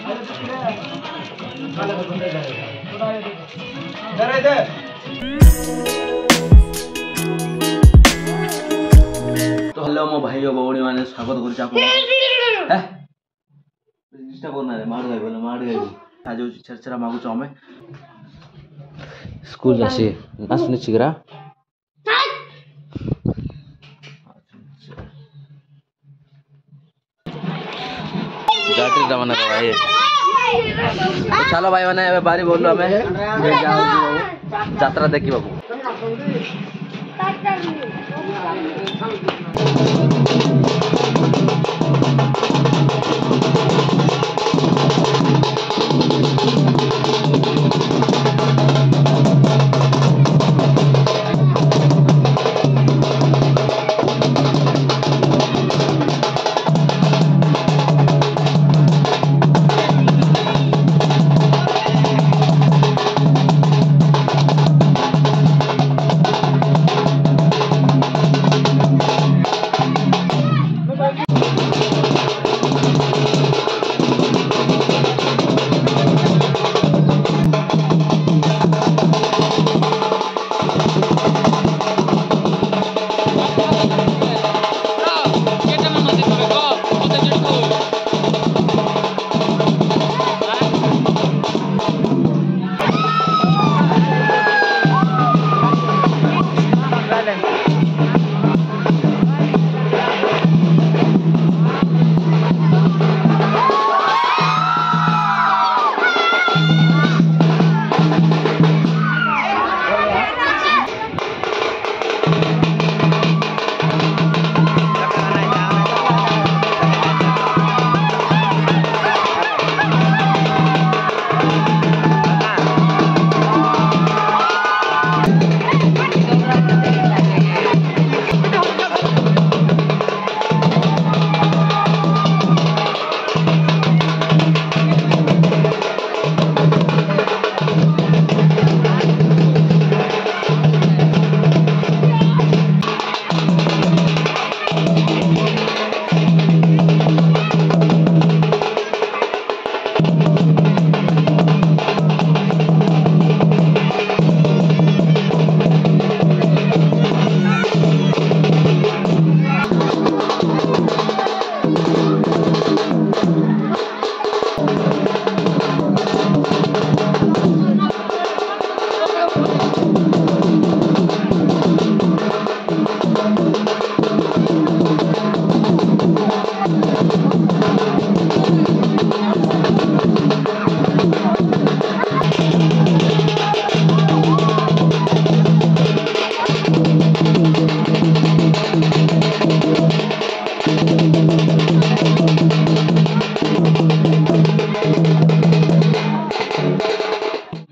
तो हेलो मो भाई और भौणी माने स्वागत करूँ आप डिस्टर्ब करना रे मार गई आज छरछरा मागुच हमें स्कूल जासी ना सुनी चिगरा गाड़ी माने भाई तो चलो भाई मैंने बारी बोलू हमें यात्रा देखी बाबू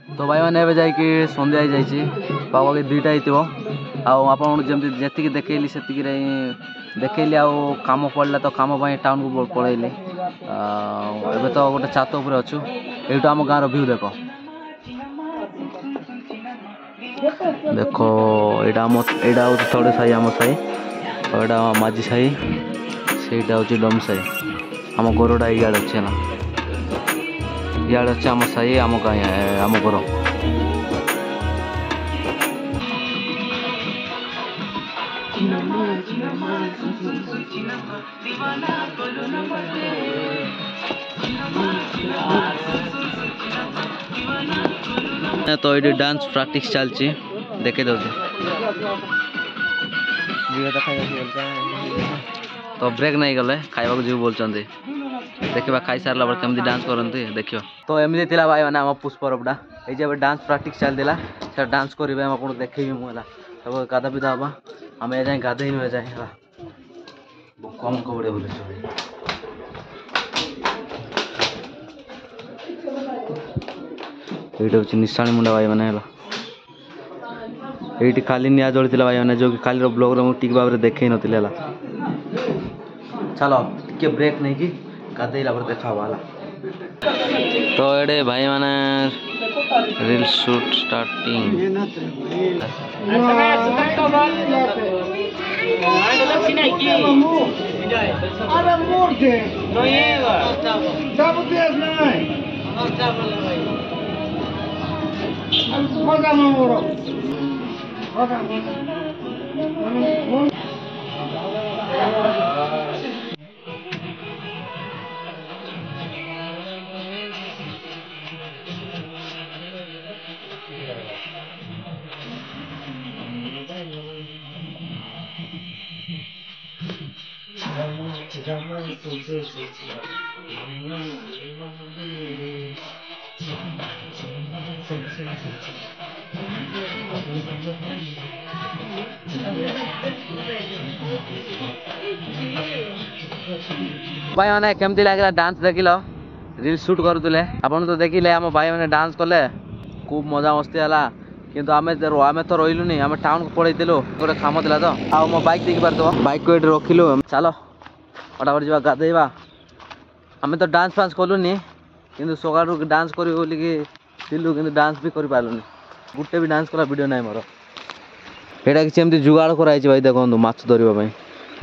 तो भाई मैंने एवं जाकि सन्ध्या पाग के दुईटा हो आप जी देखली से देखली आम पड़ा तो कम टाउन को पलैली एवं तो गोटे छात उपर अच्छु ये आम गाँव व्यू देख देखो यहाँ हूँ थोड़े साई आम साई और यहाँ माझी साई से डम साई आम गोरडा इे अच्छे ना इे अच्छे आम साई आम गाँ आम गोर तो ये डांस प्रैक्टिस चलती देखे दो तो ब्रेक नहीं गले खाइबा को जीव बोलते देखा खाई सारा पर केमती डांस करते देखियो तो एमती थी भाई मैंने आम पुष्परबटा ये डांस प्रैक्टिस चलता से डांस करेंगे आपको देखेबी मुझे सब गाधा पिधा हाँ आम ए जाए गाधे नु जाए कम कबड़े बोले ये हूँ निशाणी मुंडा भाई मैंने ये खाली निआ जड़ी भाई मैंने जो कि खाली ब्लॉग रे ठीक भाव में देखे नी है चलो टे ब्रेक नहीं कि गाधेला देखा तो ये भाई मैंने रील शूट स्टार्टिंग। भाई मैंने केमती लगे डांस देख लो रील शूट करुले आपन तो देखिले आम भाई मैंने डांस कले खूब मजा मस्ती है किंतु आमे तो रही आम टाउन को पड़ेलु गोटे काम था तो आ मो बाइक देखी पार बाइक को ये रखिलु चलो फटाफट जा गाधेवा आम तो डांस फांस कलुनी कि सकालू डांस करू बोलिलु कि डांस भी कर पार्लुनी गोटे भी डांस कला वीडियो ना मोर यहाँ किसी जुगाड़ कराई भाई देखो माछ धरवाई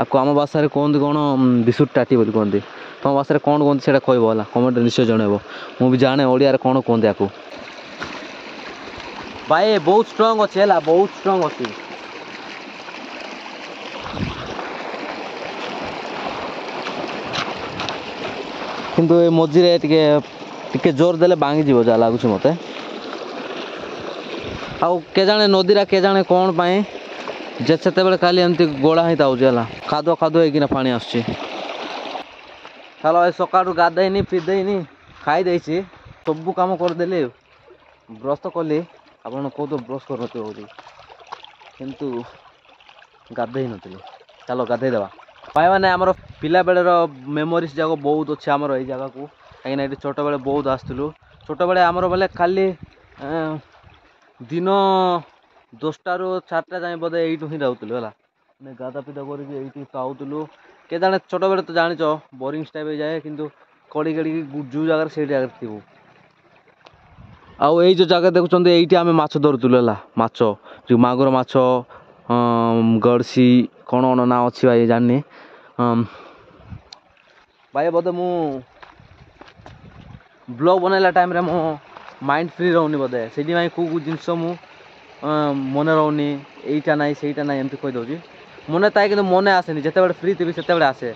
आपको आम भाषा कहते कौन विशुट टाटी बोली कहते तुम भाषा कौन कहते से कहला कमेंट निश्चय जनइब मुझे जाने ओडिया कौन कहते आपको भाई बहुत स्ट्रांग अच्छे है बहुत स्ट्रांग अच्छी किंतु ए मझे टिके जोर देले भांगी जीव जा लगुच मत आउ के जाने नदीरा के जाने कौन पाए जे से खाली एमती गोड़ा ही है कादुआ कादुआ होना पानी आस चलो सका गाधेनी पिधेनी खाई सब कम करदेली ब्रश तो कली आप कौ तो ब्रश कर किंतु गाधे नी चलो गाधेदेवा भाई मैंने आम पिला बेलर मेमोरीज जाक बहुत अच्छे आमर ये जगह को कहीं ये छोट बेले बहुत आसलु छोट बेले आमर बोले खाली दिन 10टा ରୁ 4टा जाए बोधे यू ही रोलु है गाधा पिधा करलु के जाने छोट बेले तो जान बोरिंग टाइप जाए कि कड़ी कड़ी जो जगह से जगह थी आउ जो जगह देखुं ये आम माछ धरुलु है माछ जो मागुर माछ गड़सी कौन कौन ना अच्छी भाई जानी भाई बोधे मु ब्लॉग बनैला टाइम रे मो माइंड फ्री रोनी बोधे से कौ जिनस मु मन रोनी यहीटा ना सहीटा ना एमती कहीदे मन थाए कि मन आसेनी जिते फ्री थी से आसे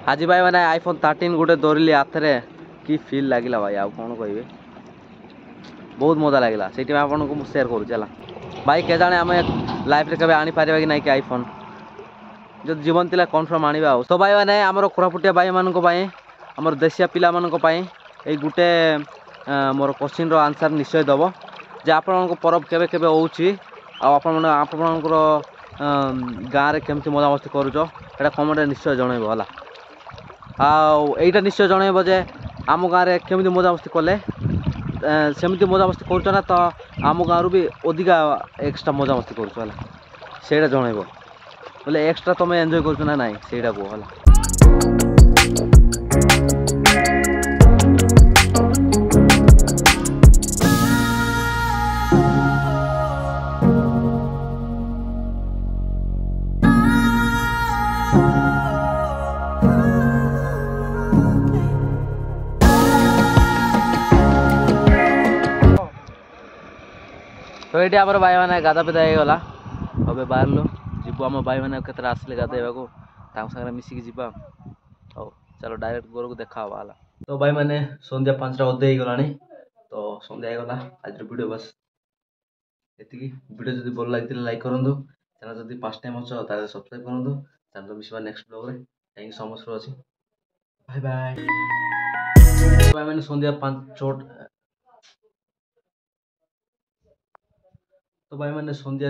आज भाई मैंने iPhone 13 गोटे धरली हाथ में कि फील लगे भाई आउ कौन कहे बहुत मजा लगे से आपको मुझे सेयार करूँ भाई के जाने आम लाइफ रे कभी आनीपर कि ना कि iPhone जो जीवन थिला कन्फर्म आनिबा तो भाई मैंने आमर कोरापुटिया भाई मानक आमर देशिया पिला मानक ये गोटे मोर क्वेश्चन रो आंसर निश्चय दब जे आपण परब केबे केबे होउची आपणकर गाँव में केमती मजा मस्ती करुच एटा कमेंट निश्चय जनइब है आईटा निश्चय जनइब जे आम गाँव में केमती मजा मस्ती कले सेमती मजा मस्ती करुच ना तो आम गाँव भी अधिका एक्स्ट्रा मजा मस्ती करुच है से जनइब बोले एक्स्ट्रा तुम एंजॉय करुच ना नाई सेटा कह है तो ये आम भाई मैंने गाधा पिधा होगा अब बाहर जीव आम भाई मैंने केतरा आसले गाधेवा सागर मिसिकी जीवा हो चलो डायरेक्ट घर को देखा है तो भाई मैंने संध्या 5टा अधे हो गला तो संध्या होगा आज वीडियो बस ये वीडियो जब भल लगी लाइक करूँ चैनल जब फर्स्ट टाइम अच्छे सब्सक्राइब करूँ चैनल तो मिसवा नेक्स्ट ब्लॉग रे thank you so much for watching bye bye भाई मैंने संध्या 5 तो भाई मैंने संध्या